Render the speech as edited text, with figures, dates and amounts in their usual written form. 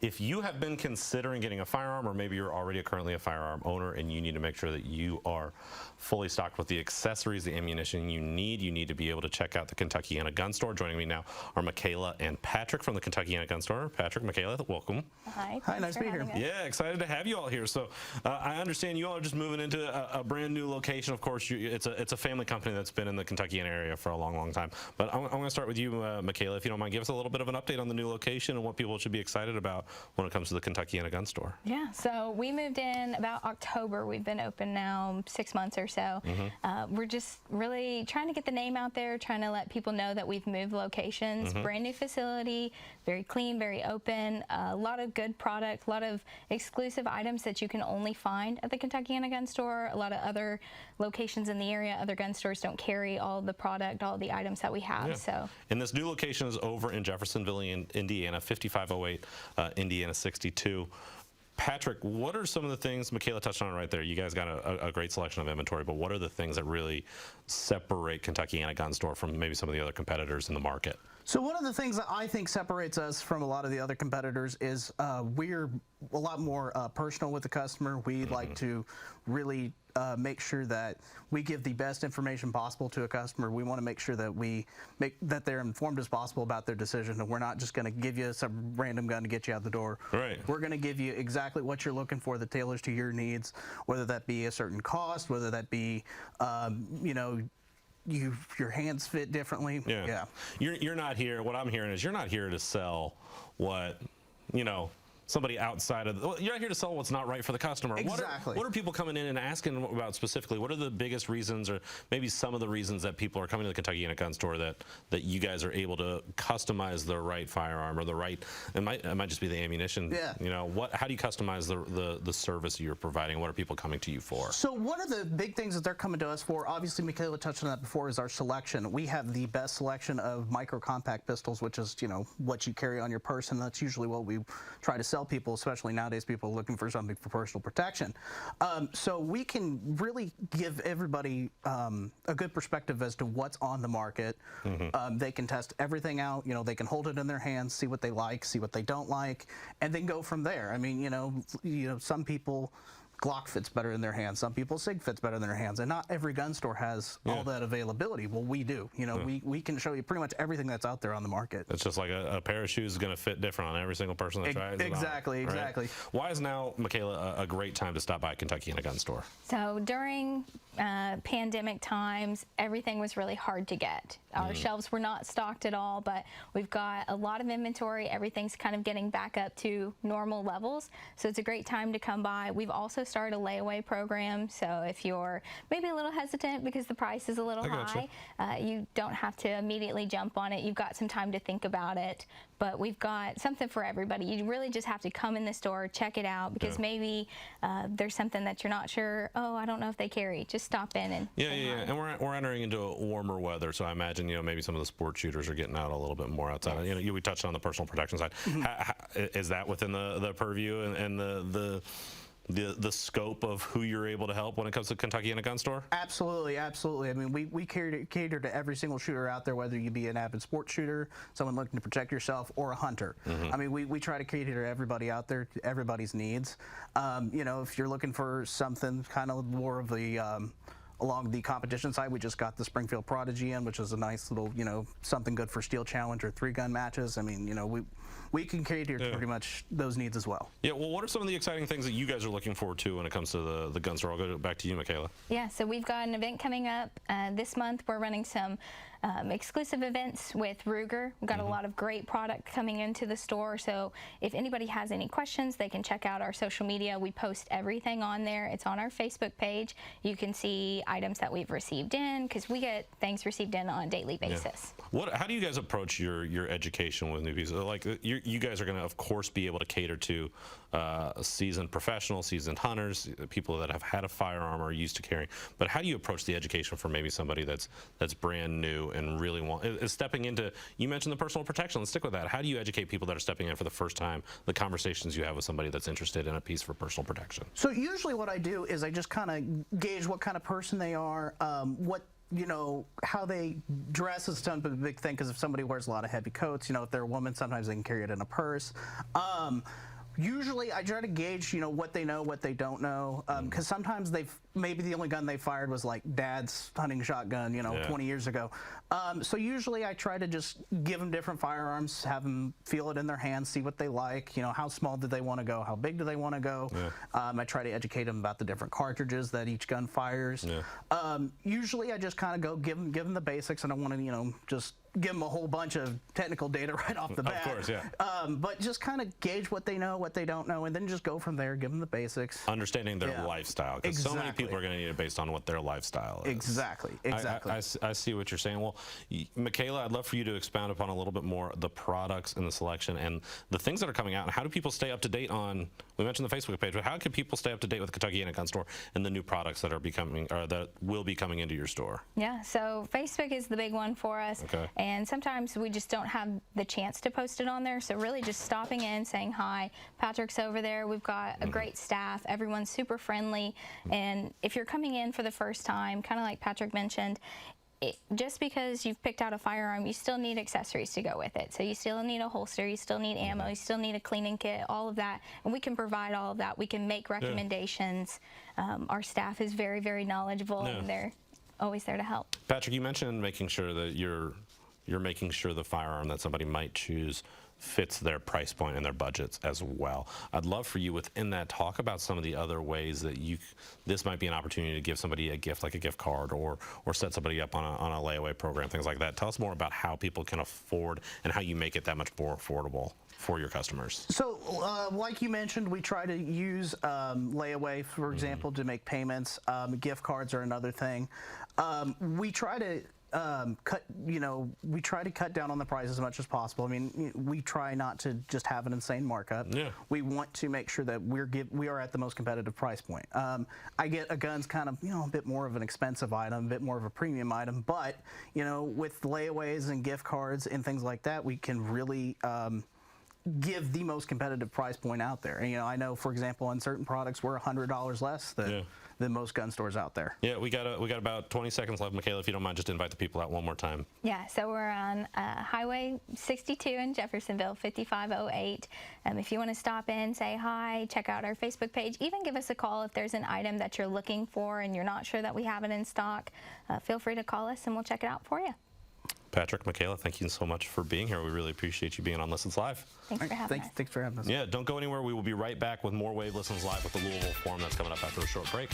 if you have been considering getting a firearm, or maybe you're already currently a firearm owner and you need to make sure that you are fully stocked with the accessories, the ammunition you need to be able to check out the Kentuckiana Gun Store. Joining me now are Michaela and Patrick from the Kentuckiana Gun Store. Patrick, Michaela, welcome. Hi. Hi, nice to be here. Yeah, excited to have you all here. So I understand you all are just moving into a brand new location. Of course, it's a family company that's been in the Kentuckiana area for a long, long time. But I'm going to start with you, Michaela, if you don't mind. Give us a little bit of an update on the new location and what people should be excited about when it comes to the Kentuckiana Gun Store. Yeah, so we moved in about October. We've been open now 6 months or so. We're just really trying to get the name out there, trying to let people know that we've moved locations. Brand new facility, very clean, very open, a lot of good product, a lot of exclusive items that you can only find at the Kentuckiana Gun Store. A lot of other locations in the area, other gun stores don't carry all the product, all the items that we have. Yeah. So, and this new location is over in Jeffersonville, Indiana, 5508 Indiana 62. Patrick, what are some of the things, Michaela touched on it right there, you guys got a great selection of inventory, but what are the things that really separate Kentuckiana Gun Store from maybe some of the other competitors in the market? So one of the things that I think separates us from a lot of the other competitors is we're a lot more personal with the customer. We like to really make sure that we give the best information possible to a customer. We want to make sure that they're informed as possible about their decision, and we're not just going to give you some random gun to get you out the door. Right. We're going to give you exactly what you're looking for that tailors to your needs, whether that be a certain cost, whether that be, you know, your hands fit differently. Yeah. You're not here. What I'm hearing is you're not here to sell what, you know, somebody outside of you're not here to sell what's not right for the customer. Exactly. What are people coming in and asking about specifically? What are the biggest reasons, or maybe some of the reasons that people are coming to the Kentuckiana Gun Store that you guys are able to customize the right firearm or the right? It might just be the ammunition. Yeah. You know, how do you customize the service you're providing? What are people coming to you for? So one of the big things that they're coming to us for, obviously Michaela touched on that before, is our selection. We have the best selection of micro compact pistols, which is, you know, what you carry on your person. That's usually what we try to sell people, especially nowadays, people looking for something for personal protection. So we can really give everybody a good perspective as to what's on the market. They can test everything out. You know, they can hold it in their hands, see what they like, see what they don't like, and then go from there. I mean, you know, some people Glock fits better in their hands. Some people SIG fits better in their hands, and not every gun store has all that availability. Well, we do. You know, we can show you pretty much everything that's out there on the market. It's just like a pair of shoes is going to fit different on every single person that tries it on, Exactly. Why is now, Michaela, a great time to stop by Kentuckiana Gun Store? So during pandemic times, everything was really hard to get. Our shelves were not stocked at all, but we've got a lot of inventory. Everything's kind of getting back up to normal levels, so it's a great time to come by. We've also started a layaway program, so if you're maybe a little hesitant because the price is a little high, you don't have to immediately jump on it. You've got some time to think about it, but we've got something for everybody. You really just have to come in the store, check it out, because maybe there's something that you're not sure, oh, I don't know if they carry. Just stop in and and we're entering into a warmer weather, so I imagine, you know, maybe some of the sport shooters are getting out a little bit more outside. You know, we touched on the personal protection side. Is that within the purview and the scope of who you're able to help when it comes to Kentuckiana Gun Store? Absolutely. I mean, we cater to every single shooter out there, whether you be an avid sports shooter, someone looking to protect yourself, or a hunter. I mean, we try to cater to everybody out there, to everybody's needs. You know, if you're looking for something kind of more of the along the competition side, we just got the Springfield Prodigy in, which is a nice little, you know, something good for Steel Challenge or 3-gun matches. I mean, you know, we can cater to pretty much those needs as well. Yeah, well, what are some of the exciting things that you guys are looking forward to when it comes to the gun store? I'll go back to you, Michaela. Yeah, so we've got an event coming up this month. We're running some exclusive events with Ruger. We've got a lot of great product coming into the store, so if anybody has any questions, they can check out our social media. We post everything on there. It's on our Facebook page. You can see items that we've received in, because we get things received in on a daily basis. How do you guys approach your education with newbies? Like, you guys are going to, of course, be able to cater to seasoned professionals, seasoned hunters, people that have had a firearm or are used to carrying. But how do you approach the education for maybe somebody that's brand new and really is stepping into? You mentioned the personal protection. Let's stick with that. How do you educate people that are stepping in for the first time? The conversations you have with somebody that's interested in a piece for personal protection. So usually what I do is I just kind of gauge what kind of person they are, what you know, how they dress is a big thing, because if somebody wears a lot of heavy coats, you know, if they're a woman, sometimes they can carry it in a purse. Usually I try to gauge, you know, what they know, what they don't know, because sometimes maybe the only gun they fired was like dad's hunting shotgun, you know, 20 years ago. So usually I try to just give them different firearms, have them feel it in their hands, see what they like, you know, how small do they want to go, how big do they want to go. I try to educate them about the different cartridges that each gun fires. Usually I just kind of go give them the basics. I don't want to, you know, just give them a whole bunch of technical data right off the bat. Of course, but just kind of gauge what they know, what they don't know, and then just go from there, give them the basics. Understanding their lifestyle, because so many people are going to need it based on what their lifestyle is. Exactly. I see what you're saying. Well, Michaela, I'd love for you to expound upon a little bit more the products and the selection and the things that are coming out, and how do people stay up to date on, we mentioned the Facebook page, but how can people stay up to date with the Kentuckiana Gun Store and the new products that are becoming, or that will be coming into your store? Yeah, so Facebook is the big one for us. Okay. And sometimes we just don't have the chance to post it on there. So really just stopping in, saying hi. Patrick's over there. We've got a great staff. Everyone's super friendly. And if you're coming in for the first time, kind of like Patrick mentioned, just because you've picked out a firearm, you still need accessories to go with it. So you still need a holster, you still need ammo, you still need a cleaning kit, all of that. And we can provide all of that. We can make recommendations. Our staff is very, very knowledgeable, and they're always there to help. Patrick, you mentioned making sure that you're making sure the firearm that somebody might choose fits their price point and their budgets as well. I'd love for you within that talk about some of the other ways that this might be an opportunity to give somebody a gift, like a gift card, or set somebody up on a layaway program, things like that. Tell us more about how people can afford and how you make it that much more affordable for your customers. So like you mentioned, we try to use layaway, for example, to make payments. Gift cards are another thing. We try to we try to cut down on the price as much as possible. I mean, we try not to just have an insane markup. We want to make sure that we are at the most competitive price point. I get a gun's kind of, you know, a bit more of an expensive item, a bit more of a premium item, but, you know, with layaways and gift cards and things like that, we can really give the most competitive price point out there. And, you know, I know, for example, on certain products we're $100 less than most gun stores out there. Yeah, we got about 20 seconds left. Michaela, if you don't mind, just invite the people out one more time. Yeah, so we're on Highway 62 in Jeffersonville, 5508. If you want to stop in, say hi, check out our Facebook page, even give us a call if there's an item that you're looking for and you're not sure that we have it in stock. Feel free to call us and we'll check it out for you. Patrick, Michaela, thank you so much for being here. We really appreciate you being on Listens Live. Thanks for having us. Thanks for having us. Yeah, don't go anywhere. We will be right back with more Wave Listens Live with the Louisville Forum that's coming up after a short break.